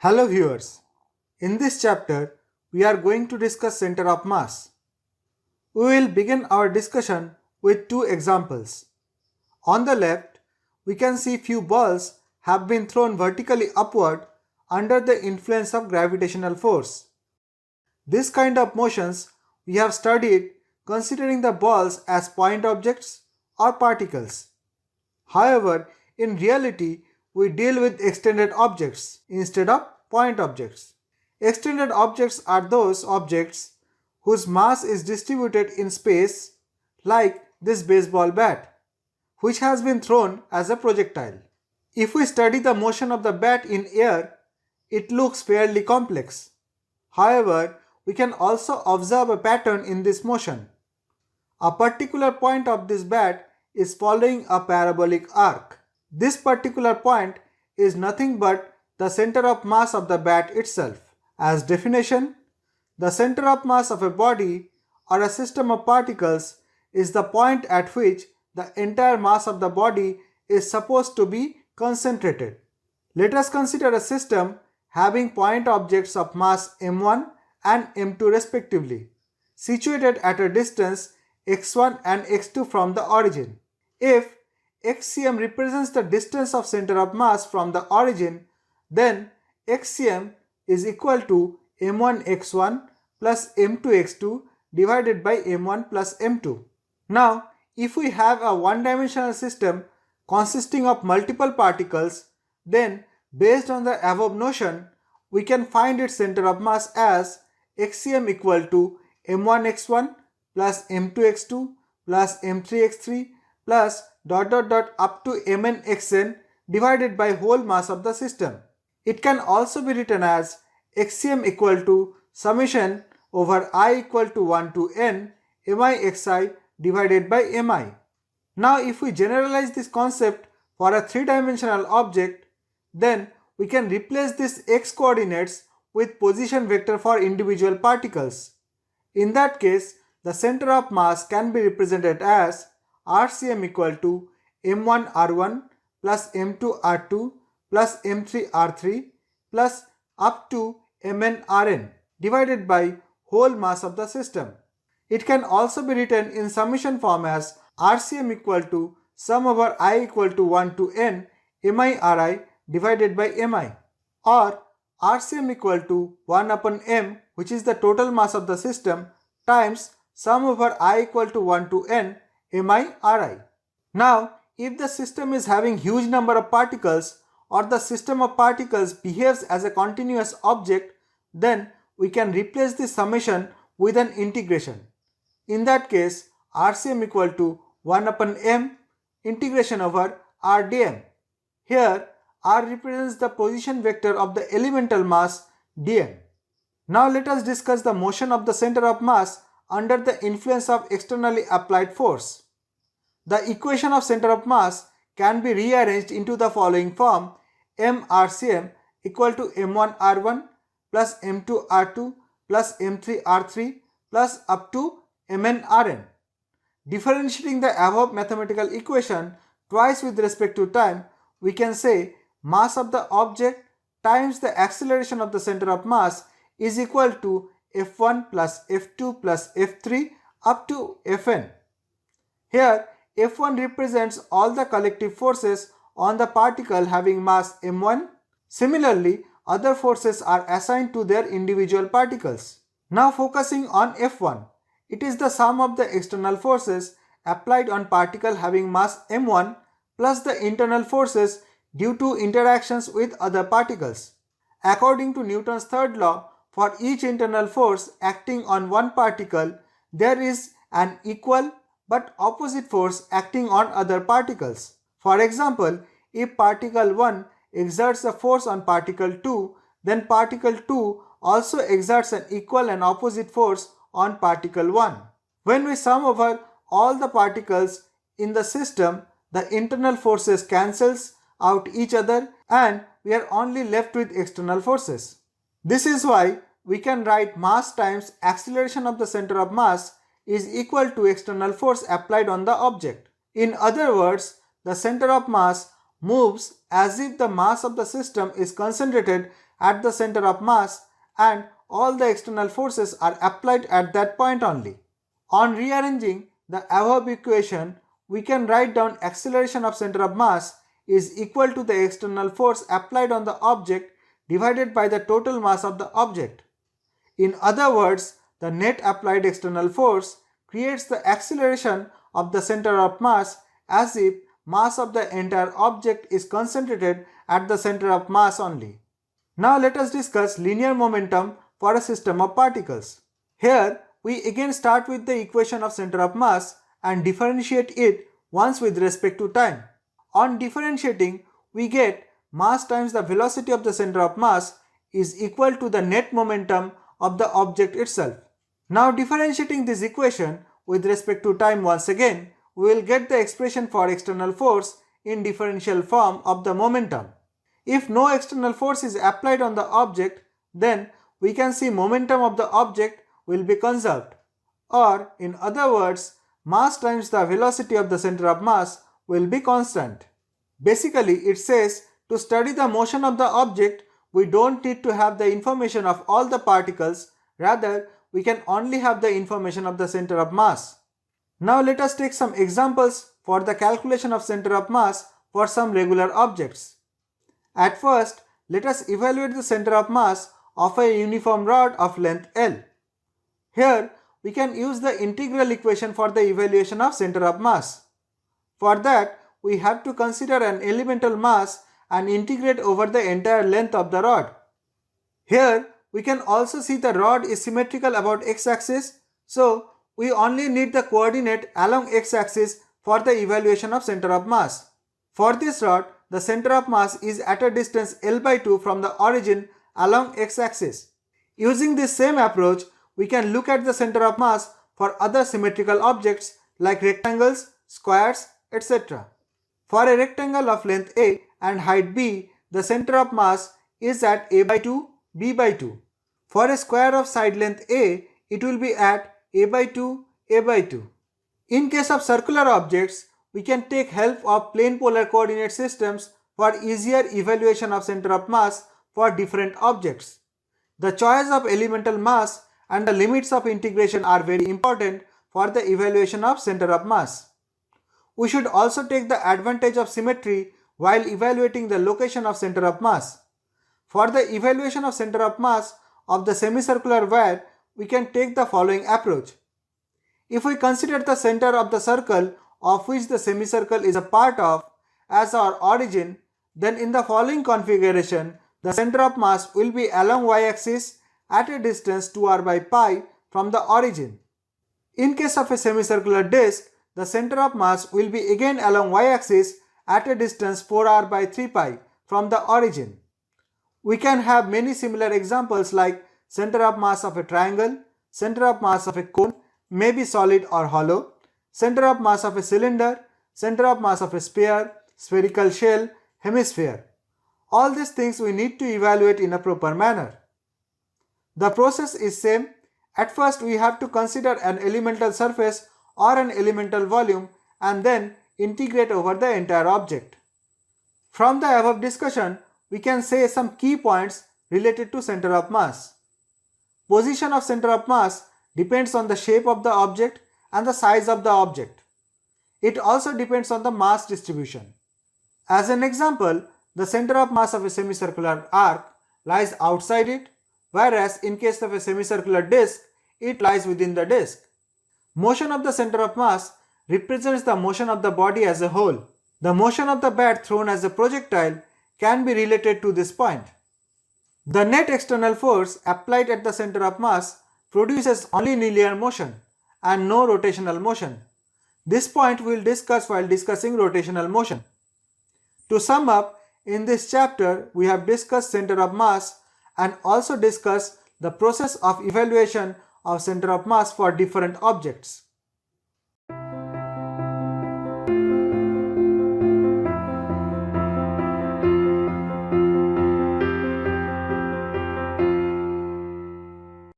Hello viewers, in this chapter we are going to discuss center of mass. We will begin our discussion with two examples. On the left, we can see few balls have been thrown vertically upward under the influence of gravitational force. This kind of motions we have studied considering the balls as point objects or particles. However, in reality, we deal with extended objects instead of point objects. Extended objects are those objects whose mass is distributed in space, like this baseball bat, which has been thrown as a projectile. If we study the motion of the bat in air, it looks fairly complex. However, we can also observe a pattern in this motion. A particular point of this bat is following a parabolic arc. This particular point is nothing but the center of mass of the bat itself. As definition, the center of mass of a body or a system of particles is the point at which the entire mass of the body is supposed to be concentrated. Let us consider a system having point objects of mass m1 and m2 respectively, situated at a distance x1 and x2 from the origin. If xcm represents the distance of center of mass from the origin, then xcm is equal to m1 x1 plus m2 x2 divided by m1 plus m2. Now, if we have a one-dimensional system consisting of multiple particles, then based on the above notion, we can find its center of mass as xcm equal to m1 x1 plus m2 x2 plus m3 x3 plus up to mn xn divided by whole mass of the system. It can also be written as xcm equal to summation over I equal to 1 to n mi xi divided by mi. Now if we generalize this concept for a three-dimensional object, then we can replace this x coordinates with position vector for individual particles. In that case, the center of mass can be represented as RCM equal to m1 r1 plus m2 r2 plus m3 r3 plus up to mn rn divided by whole mass of the system. It can also be written in summation form as RCM equal to sum over I equal to 1 to n mi ri divided by mi, or RCM equal to 1 upon m, which is the total mass of the system, times sum over I equal to 1 to n mi ri. Now, if the system is having huge number of particles or the system of particles behaves as a continuous object, then we can replace the summation with an integration. In that case, RCM equal to 1 upon m integration over r dm. Here, r represents the position vector of the elemental mass dm. Now let us discuss the motion of the center of mass under the influence of externally applied force. The equation of center of mass can be rearranged into the following form: mRCM equal to m1 r1 plus m2 r2 plus m3 r3 plus up to mn rn. Differentiating the above mathematical equation twice with respect to time, we can say mass of the object times the acceleration of the center of mass is equal to f1 plus f2 plus f3 up to fn. Here, F1 represents all the collective forces on the particle having mass m1. Similarly, other forces are assigned to their individual particles. Now focusing on F1, it is the sum of the external forces applied on particle having mass m1 plus the internal forces due to interactions with other particles. According to Newton's third law, for each internal force acting on one particle, there is an equal but opposite force acting on other particles. For example, if particle 1 exerts a force on particle 2, then particle 2 also exerts an equal and opposite force on particle 1. When we sum over all the particles in the system, the internal forces cancels out each other and we are only left with external forces. This is why we can write mass times acceleration of the center of mass is equal to external force applied on the object. In other words, the center of mass moves as if the mass of the system is concentrated at the center of mass and all the external forces are applied at that point only. On rearranging the above equation, we can write down acceleration of center of mass is equal to the external force applied on the object divided by the total mass of the object. In other words, the net applied external force creates the acceleration of the center of mass as if mass of the entire object is concentrated at the center of mass only. Now let us discuss linear momentum for a system of particles. Here we again start with the equation of center of mass and differentiate it once with respect to time. On differentiating, we get mass times the velocity of the center of mass is equal to the net momentum of the object itself. Now differentiating this equation with respect to time once again, we will get the expression for external force in differential form of the momentum. If no external force is applied on the object, then we can see momentum of the object will be conserved. Or in other words, mass times the velocity of the center of mass will be constant. Basically, it says to study the motion of the object, we don't need to have the information of all the particles, rather we can only have the information of the center of mass. Now let us take some examples for the calculation of center of mass for some regular objects. At first, let us evaluate the center of mass of a uniform rod of length L. Here, we can use the integral equation for the evaluation of center of mass. For that, we have to consider an elemental mass and integrate over the entire length of the rod. Here, we can also see the rod is symmetrical about x-axis, so we only need the coordinate along x-axis for the evaluation of center of mass. For this rod, the center of mass is at a distance L by 2 from the origin along x-axis. Using this same approach, we can look at the center of mass for other symmetrical objects like rectangles, squares, etc. For a rectangle of length A and height B, the center of mass is at A by 2, B by 2. For a square of side length A, it will be at A by 2, A by 2. In case of circular objects, we can take help of plane polar coordinate systems for easier evaluation of center of mass for different objects. The choice of elemental mass and the limits of integration are very important for the evaluation of center of mass. We should also take the advantage of symmetry while evaluating the location of center of mass. For the evaluation of center of mass of the semicircular wire, we can take the following approach. If we consider the center of the circle of which the semicircle is a part of as our origin, then in the following configuration, the center of mass will be along y-axis at a distance 2r by pi from the origin. In case of a semicircular disk, the center of mass will be again along y-axis at a distance 4r by 3 pi from the origin. We can have many similar examples like center of mass of a triangle, center of mass of a cone, maybe solid or hollow, center of mass of a cylinder, center of mass of a sphere, spherical shell, hemisphere. All these things we need to evaluate in a proper manner. The process is same. At first we have to consider an elemental surface or an elemental volume and then integrate over the entire object. From the above discussion, we can say some key points related to center of mass. Position of center of mass depends on the shape of the object and the size of the object. It also depends on the mass distribution. As an example, the center of mass of a semicircular arc lies outside it, whereas in case of a semicircular disk, it lies within the disk. Motion of the center of mass represents the motion of the body as a whole. The motion of the bat thrown as a projectile can be related to this point. The net external force applied at the center of mass produces only linear motion and no rotational motion. This point we will discuss while discussing rotational motion. To sum up, in this chapter we have discussed center of mass and also discussed the process of evaluation of center of mass for different objects.